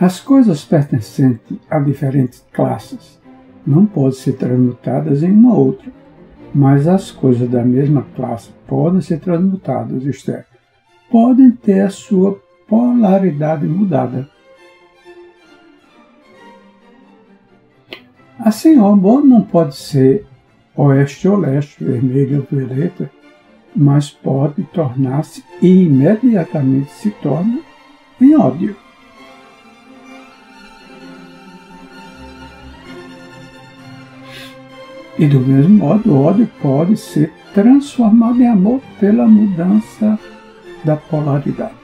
As coisas pertencentes a diferentes classes não podem ser transmutadas em uma outra, mas as coisas da mesma classe podem ser transmutadas, isto é, podem ter a sua polaridade mudada. Assim, o amor não pode ser oeste ou leste, vermelho ou violeta, mas pode tornar-se e imediatamente se torna em ódio. E do mesmo modo, o ódio pode ser transformado em amor pela mudança da polaridade.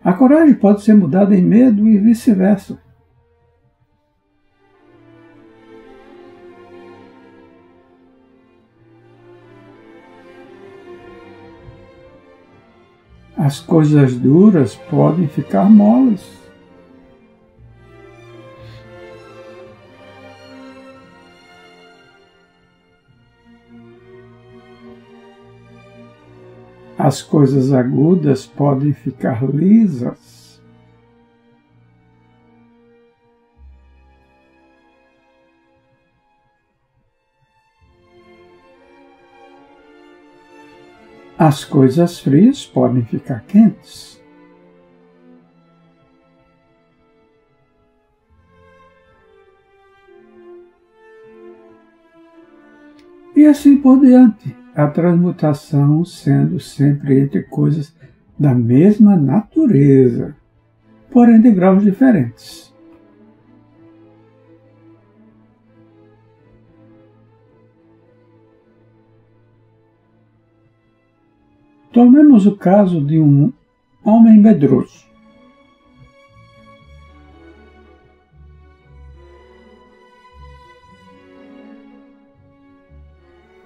A coragem pode ser mudada em medo e vice-versa. As coisas duras podem ficar moles. As coisas agudas podem ficar lisas. As coisas frias podem ficar quentes. E assim por diante, a transmutação sendo sempre entre coisas da mesma natureza, porém de graus diferentes. Tomemos o caso de um homem medroso.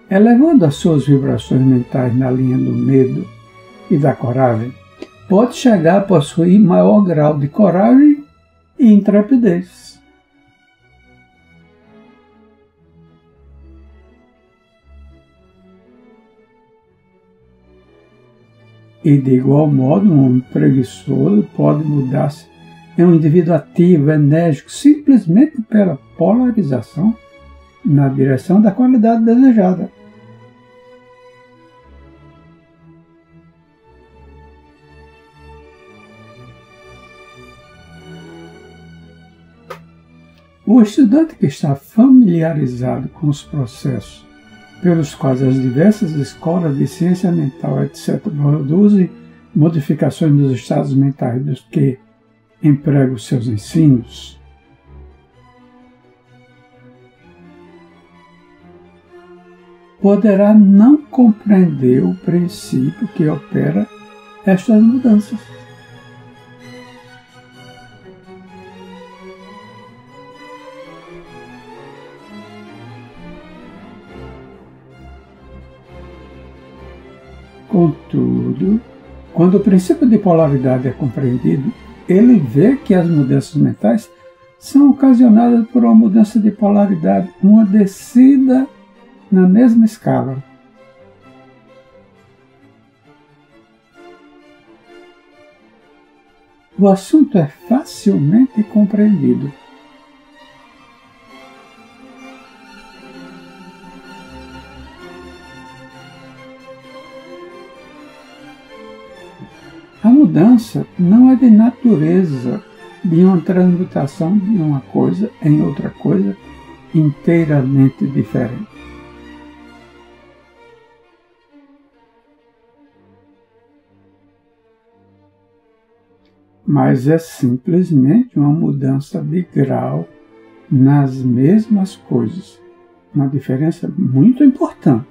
Elevando as suas vibrações mentais na linha do medo e da coragem, pode chegar a possuir maior grau de coragem e intrepidez. E de igual modo, um homem preguiçoso pode mudar-se em um indivíduo ativo, enérgico, simplesmente pela polarização na direção da qualidade desejada. O estudante que está familiarizado com os processos pelos quais as diversas escolas de ciência mental, etc., produzem modificações nos estados mentais dos que empregam seus ensinos, poderá não compreender o princípio que opera estas mudanças. Contudo, quando o princípio de polaridade é compreendido, ele vê que as mudanças mentais são ocasionadas por uma mudança de polaridade, uma descida na mesma escala. O assunto é facilmente compreendido. A mudança não é de natureza de uma transmutação de uma coisa em outra coisa inteiramente diferente. Mas é simplesmente uma mudança de grau nas mesmas coisas. Uma diferença muito importante.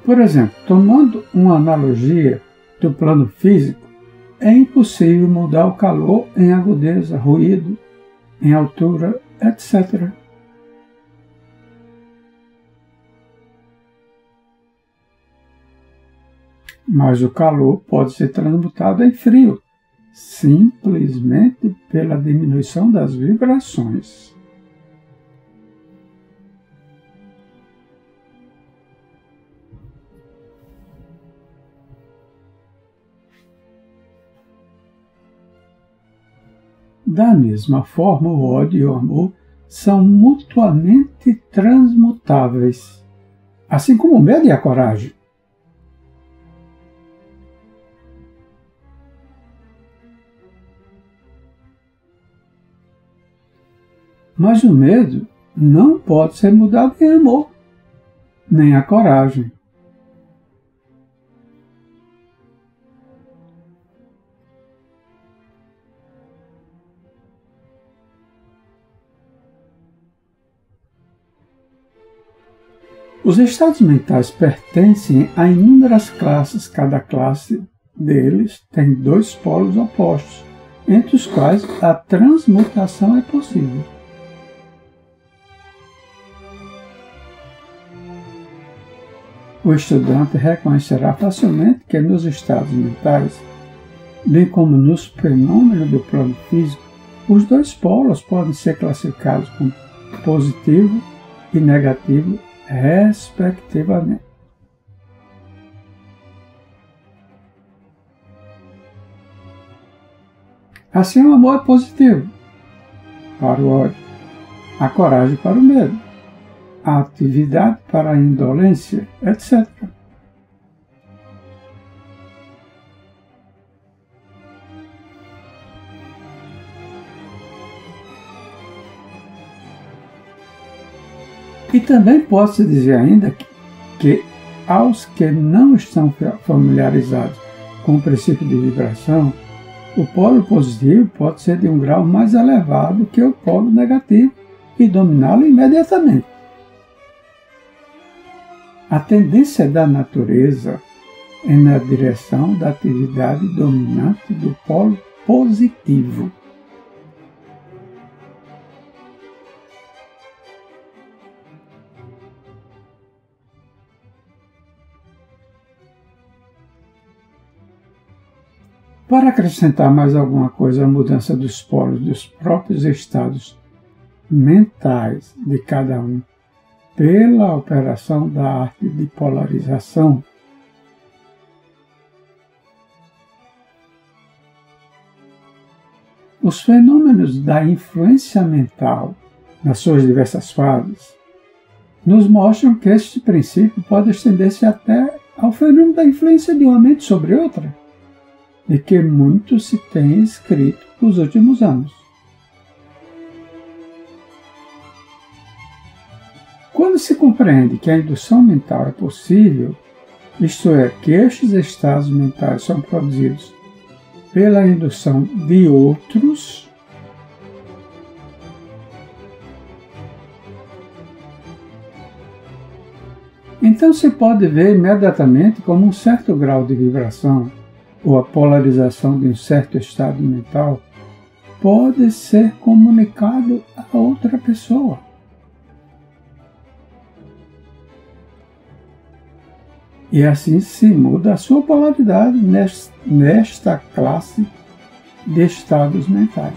Por exemplo, tomando uma analogia do plano físico, é impossível mudar o calor em agudeza, ruído, em altura, etc. mas o calor pode ser transmutado em frio, simplesmente pela diminuição das vibrações. Da mesma forma, o ódio e o amor são mutuamente transmutáveis, assim como o medo e a coragem. Mas o medo não pode ser mudado em amor, nem a coragem. Os estados mentais pertencem a inúmeras classes, cada classe deles tem 2 polos opostos, entre os quais a transmutação é possível. O estudante reconhecerá facilmente que nos estados mentais, bem como nos fenômenos do plano físico, os 2 polos podem ser classificados como positivo e negativo, respectivamente. Assim, o amor é positivo para o ódio, a coragem para o medo, a atividade para a indolência, etc. E também pode-se dizer ainda que aos que não estão familiarizados com o princípio de vibração, o polo positivo pode ser de um grau mais elevado que o polo negativo e dominá-lo imediatamente. A tendência da natureza é na direção da atividade dominante do polo positivo. Para acrescentar mais alguma coisa à mudança dos polos dos próprios estados mentais de cada um pela operação da arte de polarização, os fenômenos da influência mental nas suas diversas fases nos mostram que este princípio pode estender-se até ao fenômeno da influência de uma mente sobre outra, de que muito se tem escrito nos últimos anos. Quando se compreende que a indução mental é possível, isto é, que estes estados mentais são produzidos pela indução de outros, então se pode ver imediatamente como um certo grau de vibração ou a polarização de um certo estado mental pode ser comunicado a outra pessoa. E assim se muda a sua polaridade nesta classe de estados mentais.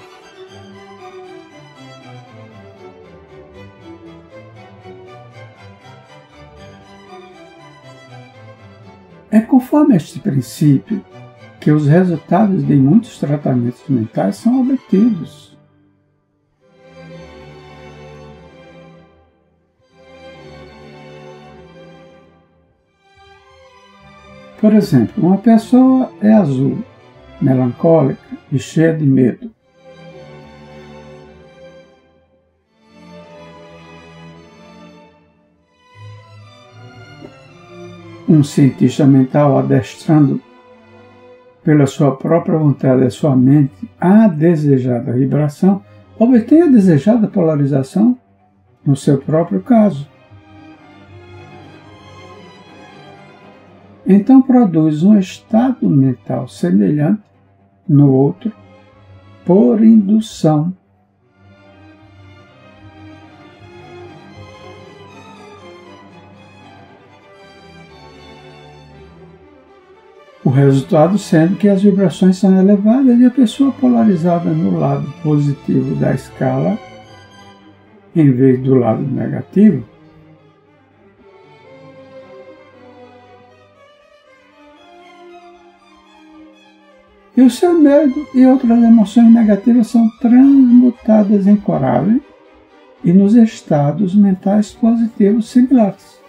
É conforme este princípio que os resultados de muitos tratamentos mentais são obtidos. Por exemplo, uma pessoa é azul, melancólica e cheia de medo. Um cientista mental adestrando pela sua própria vontade a sua mente a desejada vibração, obtém a desejada polarização no seu próprio caso. Então produz um estado mental semelhante no outro por indução. O resultado sendo que as vibrações são elevadas e a pessoa polarizada no lado positivo da escala, em vez do lado negativo, e o seu medo e outras emoções negativas são transmutadas em coragem e nos estados mentais positivos similares.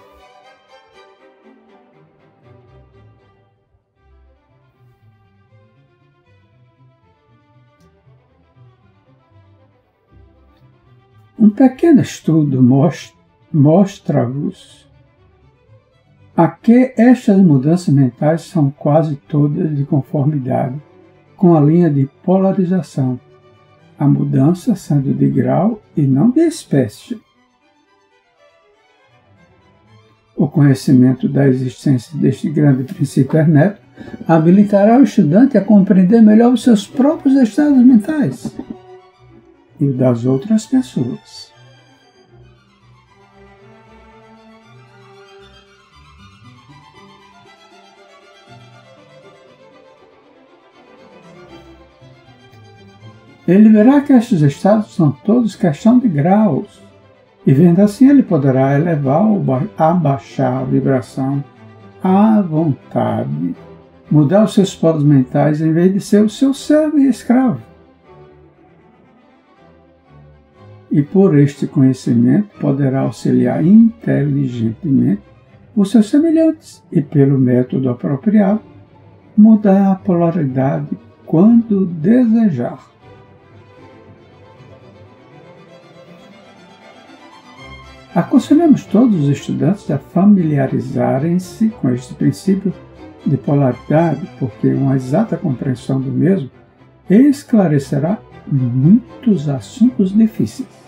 Um pequeno estudo mostra-vos a que estas mudanças mentais são quase todas de conformidade com a linha de polarização, a mudança sendo de grau e não de espécie. O conhecimento da existência deste grande princípio hermético habilitará o estudante a compreender melhor os seus próprios estados mentais e o das outras pessoas. Ele verá que estes estados são todos questão de graus, e vendo assim ele poderá elevar ou abaixar a vibração à vontade, mudar os seus polos mentais em vez de ser o seu servo e escravo. E por este conhecimento poderá auxiliar inteligentemente os seus semelhantes e, pelo método apropriado, mudar a polaridade quando desejar. Aconselhamos todos os estudantes a familiarizarem-se com este princípio de polaridade, porque uma exata compreensão do mesmo esclarecerá muitos assuntos difíceis.